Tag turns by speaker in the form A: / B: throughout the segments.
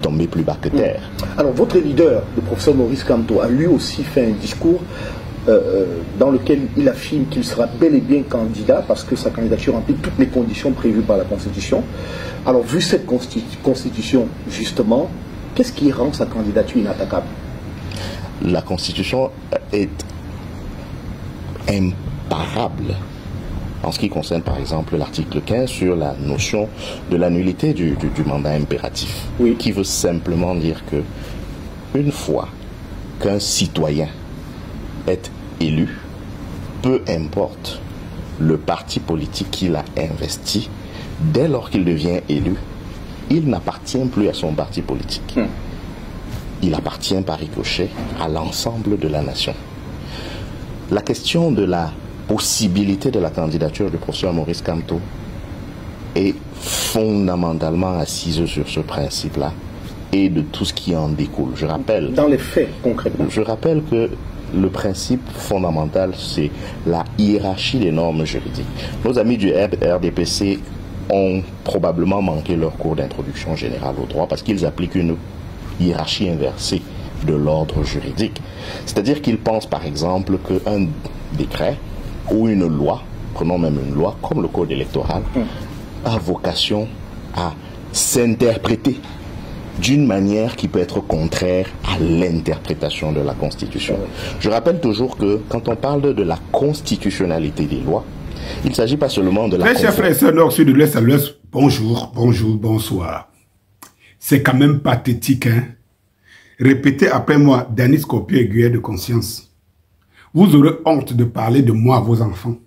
A: tomber plus bas que terre.
B: Alors, votre leader, le professeur Maurice Kamto, a lui aussi fait un discours dans lequel il affirme qu'il sera bel et bien candidat parce que sa candidature remplit toutes les conditions prévues par la Constitution. Alors, vu cette Constitution, justement, qu'est-ce qui rend sa candidature inattaquable?
A: La Constitution est imparable en ce qui concerne par exemple l'article 15 sur la notion de la nullité du mandat impératif,
B: oui,
A: qui veut simplement dire que une fois qu'un citoyen est élu, peu importe le parti politique qu'il a investi, dès lors qu'il devient élu, il n'appartient plus à son parti politique. Il appartient par ricochet à l'ensemble de la nation. La question de la possibilité de la candidature du professeur Maurice Kamto est fondamentalement assise sur ce principe-là et de tout ce qui en découle. Je rappelle,
B: dans les faits, concrètement,
A: je rappelle que le principe fondamental, c'est la hiérarchie des normes juridiques. Nos amis du RDPC ont probablement manqué leur cours d'introduction générale au droit parce qu'ils appliquent une hiérarchie inversée de l'ordre juridique. C'est-à-dire qu'ils pensent par exemple qu'un décret ou une loi, prenons même une loi comme le code électoral, a vocation à s'interpréter d'une manière qui peut être contraire à l'interprétation de la Constitution. Je rappelle toujours que quand on parle de la constitutionnalité des lois, il ne s'agit pas seulement de la...
C: Très chers frères et sœurs nord, sud, de l'ouest à l'ouest, bonjour, bonjour, bonsoir. C'est quand même pathétique, hein? Répétez après moi, Denis Copieux, aiguilleur de conscience. Vous aurez honte de parler de moi à vos enfants.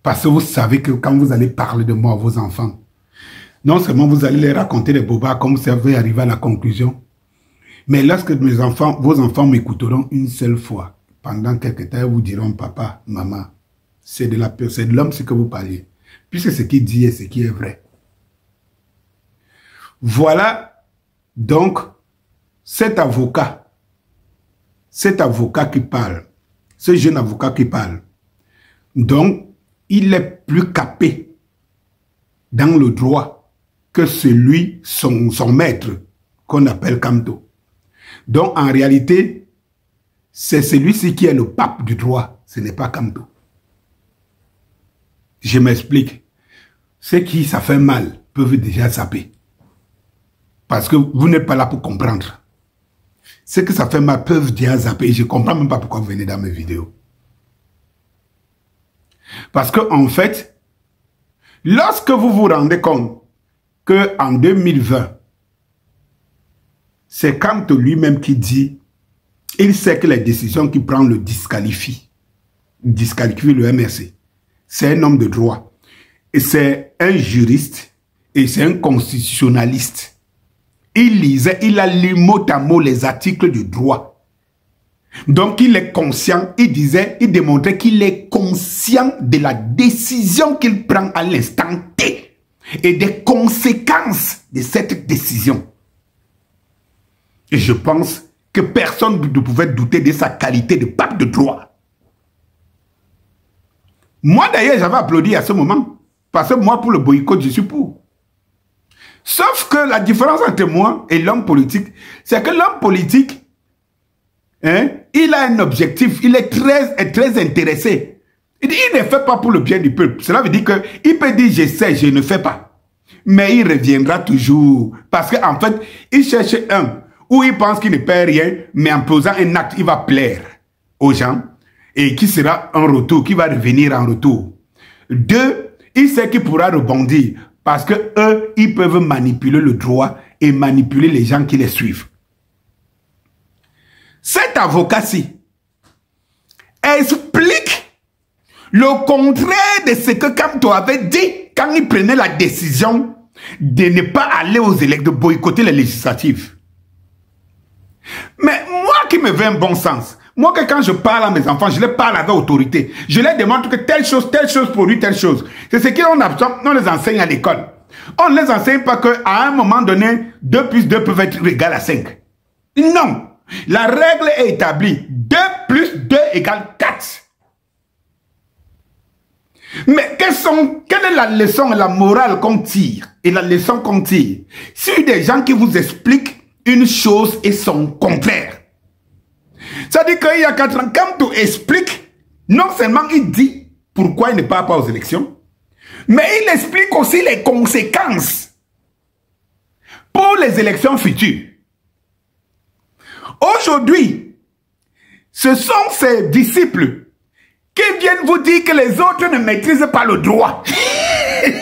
C: Parce que vous savez que quand vous allez parler de moi à vos enfants, non seulement vous allez les raconter des bobards comme vous savez arriver à la conclusion, mais lorsque mes enfants, vos enfants m'écouteront une seule fois, pendant quelques temps, ils vous diront, papa, maman, c'est de l'homme ce que vous parliez. Puisque ce qu'il dit est ce qui est vrai. Voilà donc cet avocat qui parle, ce jeune avocat qui parle, donc il est plus capé dans le droit que celui, son maître, qu'on appelle Kamto. Donc en réalité, c'est celui-ci qui est le pape du droit, ce n'est pas Kamto. Je m'explique. Ceux qui ça fait mal peuvent déjà zapper. Parce que vous n'êtes pas là pour comprendre. Ceux que ça fait mal peuvent déjà zapper. Je ne comprends même pas pourquoi vous venez dans mes vidéos. Parce que en fait, lorsque vous vous rendez compte qu'en 2020, c'est Kamto lui-même qui dit, il sait que les décisions qu'il prend le disqualifient le MRC. C'est un homme de droit. Et c'est un juriste. Et c'est un constitutionnaliste. Il a lu mot à mot les articles du droit. Donc il est conscient, il démontrait qu'il est conscient de la décision qu'il prend à l'instant T. Et des conséquences de cette décision. Et je pense que personne ne pouvait douter de sa qualité de pape de droit. Moi d'ailleurs, j'avais applaudi à ce moment. Parce que moi, pour le boycott, je suis pour. Sauf que la différence entre moi et l'homme politique, c'est que l'homme politique, hein, il a un objectif, il est très intéressé. Il ne fait pas pour le bien du peuple. Cela veut dire qu'il peut dire, je sais, je ne fais pas. Mais il reviendra toujours. Parce qu'en fait, il cherche un, où il pense qu'il ne paie rien, mais en posant un acte, il va plaire aux gens. Et qui sera en retour, qui va revenir en retour. Deux, il sait qu'il pourra rebondir. Parce que eux, ils peuvent manipuler le droit et manipuler les gens qui les suivent. Cet avocat-ci explique le contraire de ce que Kamto avait dit quand il prenait la décision de ne pas aller aux élections, de boycotter les législatives. Mais moi qui me veux un bon sens, moi que quand je parle à mes enfants, je les parle avec autorité. Je leur demande que telle chose produit telle chose. C'est ce qu'on les enseigne à l'école. On ne les enseigne pas qu'à un moment donné, 2 plus 2 peuvent être égal à 5. Non. La règle est établie. 2 plus 2 égale 4. Mais quelle est la leçon et la morale qu'on tire? Et la leçon qu'on tire sur des gens qui vous expliquent une chose et son contraire. C'est-à-dire qu'il y a 4 ans, Kamto explique, non seulement il dit pourquoi il ne part pas aux élections, mais il explique aussi les conséquences pour les élections futures. Aujourd'hui, ce sont ses disciples qui viennent vous dire que les autres ne maîtrisent pas le droit. Et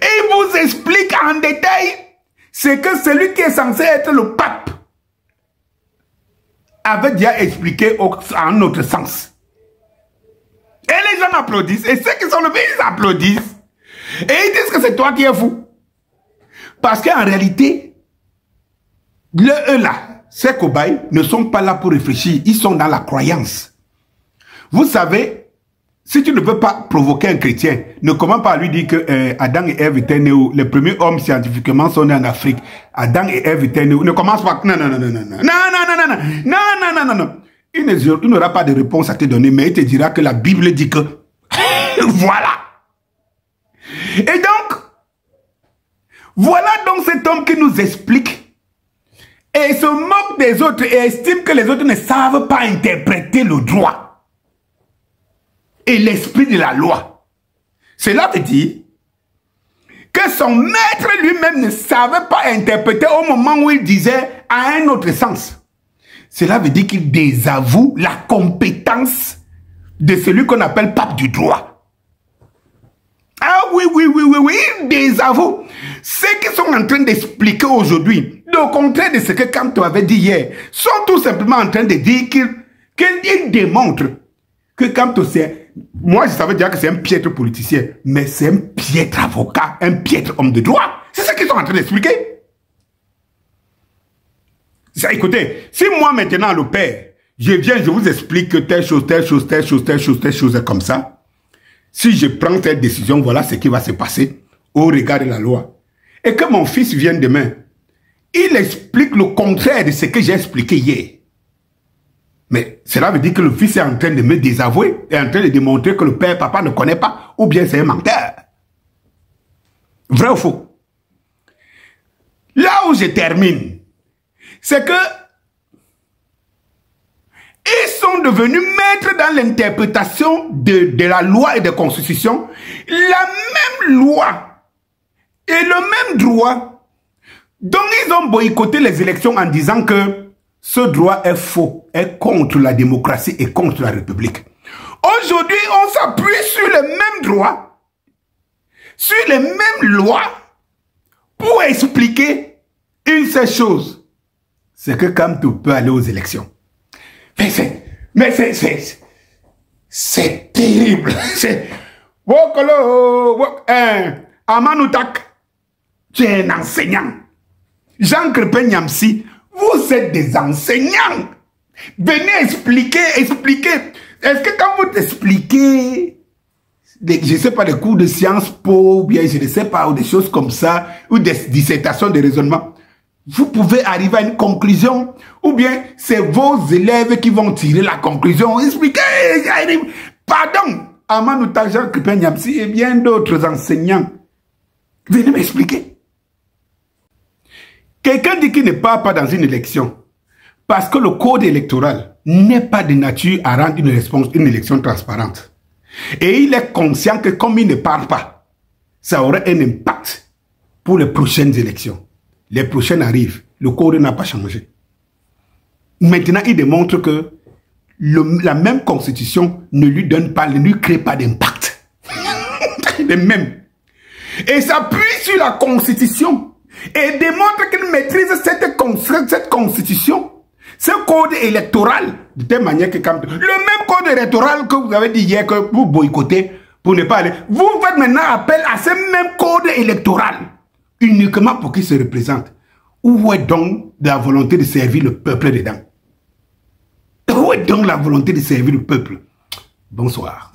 C: il vous explique en détail ce que celui qui est censé être le pape avait déjà expliqué en autre sens. Et les gens applaudissent. Et ceux qui sont levés, ils applaudissent. Et ils disent que c'est toi qui es fou. Parce qu'en réalité, eux là, ces cobayes ne sont pas là pour réfléchir. Ils sont dans la croyance. Vous savez, si tu ne veux pas provoquer un chrétien, ne commence pas à lui dire que Adam et Ève étaient nés où les premiers hommes scientifiquement sont nés en Afrique. Adam et Ève étaient nés où. Ne commence pas. Non. Il n'aura pas de réponse à te donner, mais il te dira que la Bible dit que. Voilà. Et donc, voilà donc cet homme qui nous explique et se moque des autres et estime que les autres ne savent pas interpréter le droit et l'esprit de la loi. Cela veut dire que son maître lui-même ne savait pas interpréter au moment où il disait à un autre sens. Cela veut dire qu'il désavoue la compétence de celui qu'on appelle pape du droit. Ah oui, il désavoue. Ceux qui sont en train d'expliquer aujourd'hui, le contraire de ce que Kamto avait dit hier, sont tout simplement en train de dire qu'il démontre que Kamto c'est... Moi, je savais déjà que c'est un piètre politicien, mais c'est un piètre avocat, un piètre homme de droit. C'est ce qu'ils sont en train d'expliquer. Écoutez, si moi maintenant, le père, je viens, je vous explique que telle chose est comme ça, si je prends cette décision, voilà ce qui va se passer au regard de la loi. Et que mon fils vienne demain, il explique le contraire de ce que j'ai expliqué hier. Mais cela veut dire que le fils est en train de me désavouer, est en train de démontrer que le père, papa ne connaît pas, ou bien c'est un menteur. Vrai ou faux? Là où je termine, c'est que ils sont devenus maîtres dans l'interprétation de la loi et de la constitution. La même loi et le même droit dont ils ont boycotté les élections en disant que ce droit est faux, est contre la démocratie et contre la République. Aujourd'hui, on s'appuie sur les mêmes droits, sur les mêmes lois pour expliquer une seule chose. C'est que Kamto peut aller aux élections. Mais c'est terrible. C'est... Amanoutak, tu es un enseignant. Jean Crépin Niamsi, vous êtes des enseignants. Venez expliquer. Est-ce que quand vous expliquez, je ne sais pas, des cours de Sciences Po, ou bien je ne sais pas, ou des choses comme ça, ou des dissertations de raisonnement, vous pouvez arriver à une conclusion, ou bien c'est vos élèves qui vont tirer la conclusion. Expliquez. Pardon, Amanoutak, Jean Crépin Niamsi et bien d'autres enseignants. Venez m'expliquer. Quelqu'un dit qu'il ne part pas dans une élection parce que le code électoral n'est pas de nature à rendre une élection transparente. Et il est conscient que comme il ne part pas, ça aurait un impact pour les prochaines élections. Les prochaines arrivent, le code n'a pas changé. Maintenant, il démontre que la même constitution ne lui donne pas, ne lui crée pas d'impact. Le même. Et s'appuie sur la constitution. Et démontre qu'il maîtrise cette constitution, ce code électoral, de telle manière que le même code électoral que vous avez dit hier que vous boycottez pour ne pas aller, vous faites maintenant appel à ce même code électoral, uniquement pour qu'il se représente. Où est donc la volonté de servir le peuple dedans? Où est donc la volonté de servir le peuple? Bonsoir.